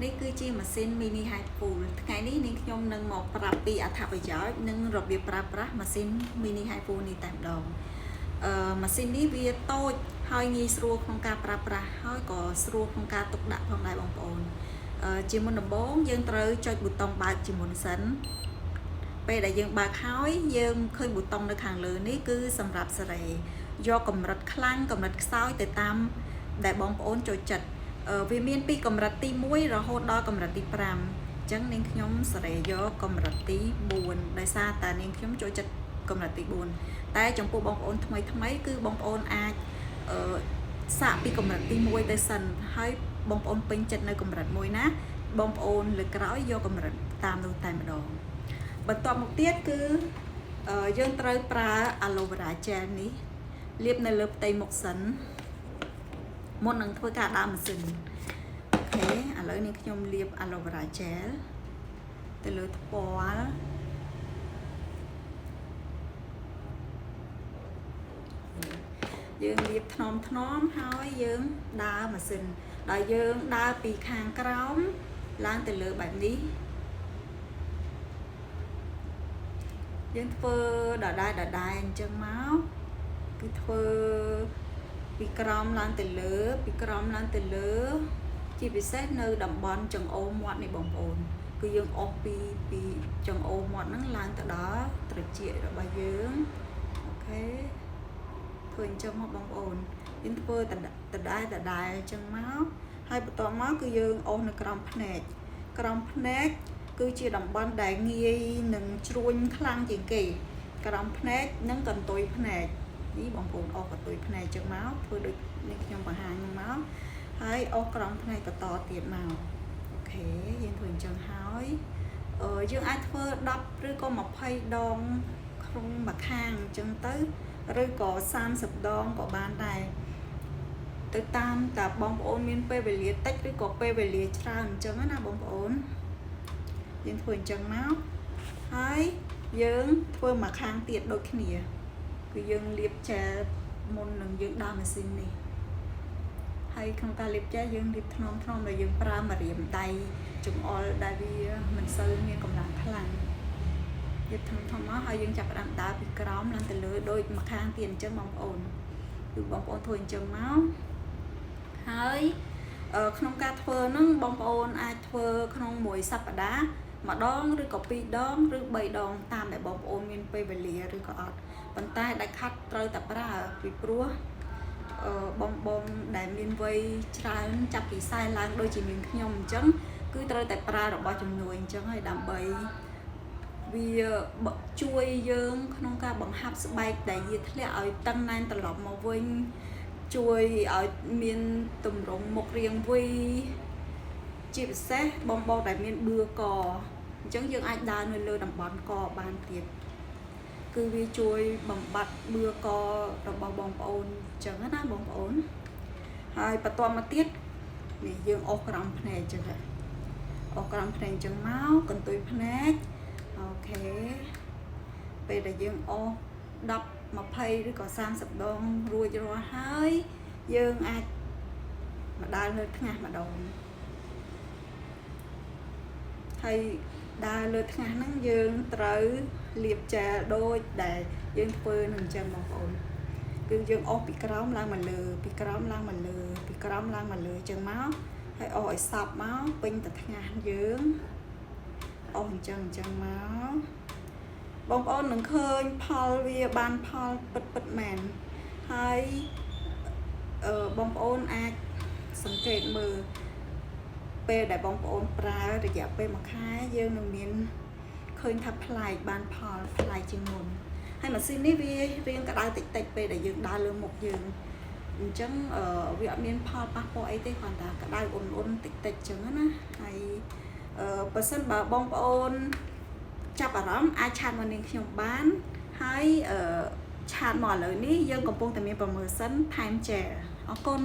នេះគឺជាម៉ាស៊ីន mini high pool ថ្ងៃនេះនាងខ្ញុំនឹងមកប្រាប់ពីអត្ថប្រយោជន៍និងរបៀបប្រើប្រាស់ម៉ាស៊ីន mini high pool នេះតែម្ដងម៉ាស៊ីននេះវាតូចហើយងាយស្រួលក្នុងការប្រើប្រាស់ហើយក៏ស្រួលក្នុងការទុកដាក់ផងដែរបងប្អូនជាមុនដំបូងយើងត្រូវចុចប៊ូតុងបើកជាមុនសិនពេលដែលយើងបើកហើយយើងឃើញប៊ូតុងនៅខាងលើនេះគឺសម្រាប់សេរីយកកម្រិតខ្លាំងកម្រិតខ្សោយទៅតាមដែលបងប្អូនចូលចិត្តវាមានពីកម្រិតទី1រហូតដល់កម្រិតទី5អញ្ចឹងនាងខ្ញុំសេរីយកកម្រិតទី4ដោយសារតែនាងខ្ញុំចូលចិត្តកម្រិតទី4តែចំពោះបងប្អូនថ្មីគឺបងប្អូនអាចសាកពីកម្រិតទី1ទៅសិនហើយបងប្អូនពេញចិត្តនៅកម្រិតមួយណាបងប្អូនលើក្រោយយកកម្រិតតាមនោះតែម្ដងបន្ទាប់មកទៀតគឺយើងត្រូវប្រើ aloe vera gel នេះលាបនៅលើផ្ទៃមុខសិនមុននឹងធ្វើការដើរម៉ាស៊ីនអូខេឥឡូវនេះខ្ញុំលាប aloe vera gel ទៅលើថ្ពាល់យើងលាបថ្នមហើយយើងដើរម៉ាស៊ីនដល់យើងដើរពីខាងក្រោមឡើងទៅលើបែបនេះយើងធ្វើដដែលអញ្ចឹងមកគឺធ្វើពីក្រោមឡើងទៅលើពីក្រោមឡើងទៅលើជាពិសេសនៅតំបន់ចង្អុលមាត់នេះបងប្អូនគឺយើងអស់ពីចង្អុលមាត់ហ្នឹងឡើងទៅដល់ត្រចៀករបស់យើងអូខេធ្វើអញ្ចឹងមកបងប្អូនយើងធ្វើដដែលអញ្ចឹងមកហើយបន្ទាប់មកគឺយើងអស់នៅក្រោមភ្នែកគឺជាតំបន់ដែលងាយនឹងជ្រួញខ្លាំងជាងគេក្រោមភ្នែកនិងកន្ទុយភ្នែកនេះបងប្អូនអស់កន្ទុយភ្នែកចឹងមកធ្វើដូចនេះខ្ញុំបង្ហាញមកហើយអស់ក្រោមភ្នែកបន្តទៀតមកអូខេយើងធ្វើអញ្ចឹងហើយយើងអាចធ្វើ10ឬក៏20ដងក្នុងមួយខាងអញ្ចឹងទៅឬក៏30ដងក៏បានដែរទៅតាមតាបងប្អូនមានពេលវេលាតិចឬក៏ពេលវេលាច្រើនអញ្ចឹងណាបងប្អូនយើងធ្វើអញ្ចឹងមកហើយយើងធ្វើមួយខាងទៀតដូចគ្នាគឺយើងលាបចែលមុននឹងយើងដើរម៉ាស៊ីននេះហើយក្នុងការលាបចែលយើងលាបថ្នមដែលយើងប្រើម្រាមដៃចង្អុលដែលវាមិនសូវមានកម្លាំងខ្លាំងលាបថ្នមមកហើយយើងចាប់ផ្ដើមដើរពីក្រោមឡើងទៅលើដូចមួយខាងទៀតអញ្ចឹងបងប្អូនគឺបងប្អូនធ្វើអញ្ចឹងមកហើយក្នុងការធ្វើហ្នឹងបងប្អូនអាចធ្វើក្នុងមួយសប្តាហ៍ម្ដងឬក៏2ដងឬ3ដងតាមដែលបងប្អូនមានពេលវេលាឬក៏អត់ប៉ុន្តែដាច់ខាត់ត្រូវតែប្រើពីព្រោះបងដែលមានវ័យច្រើនចាប់ពី40ឡើងដូចជាមានខ្ញុំអញ្ចឹងគឺត្រូវតែប្រើរបស់ជំនួយអញ្ចឹងហើយដើម្បីវាជួយយើងក្នុងការបង្ហាប់ស្បែកដែលវាធ្លាក់ឲ្យតឹងណែនត្រឡប់មកវិញជួយឲ្យមានទម្រង់មុខរាងវីជាពិសេសបងដែលមានបឿកអញ្ចឹងយើងអាចដើរនៅលើតំបន់កបានទៀតគឺវាជួយបំបត្តិបឿករបស់បងប្អូនអញ្ចឹងណាបងប្អូនហើយបន្ទាប់មកទៀតនេះយើងអស់ក្រោមភ្នែកអញ្ចឹងអស់ក្រោមភ្នែកអញ្ចឹងមកកន្ទុយភ្នែកអូខេពេលដែលយើងអស់10 20ឬក៏30ដងរួចរាល់ហើយយើងអាចមកដើរលើថ្ងាសម្ដងហើយដើរលើថ្ងាសហ្នឹងយើងត្រូវលាបចែលដូចដែលយើងធ្វើនឹងអញ្ចឹងបងប្អូនគឺយើងអស់ពីក្រោមឡើងមកលើពីក្រោមឡើងមកលើពីក្រោមឡើងមកលើអញ្ចឹងមកហើយអស់ឲ្យសប់មកពេញទៅថ្ងាសយើងអស់អញ្ចឹងមកបងប្អូននឹងឃើញផលវាបានផលពិតមែនហើយបងប្អូនអាចសង្កេតមើលពេលដែលបងប្អូនប្រើរយៈពេល1ខែយើងនឹងមានឃើញថាផ្លែកបានផលផ្លែកជាងមុនហើយម៉ាស៊ីននេះវារៀងក្តៅតិចពេលដែលយើងដើរលើមុខយើងអញ្ចឹងវាអត់មានផលប៉ះពាល់អីទេគ្រាន់តែក្តៅអ៊ុនតិចអញ្ចឹងណាហើយបើសិនបើបងប្អូនចាប់អារម្មណ៍អាចឆាតមកនាងខ្ញុំបានហើយឆាតមកឥឡូវនេះយើងកំពុងតែមាន promotion ថែមចែលអរគុណ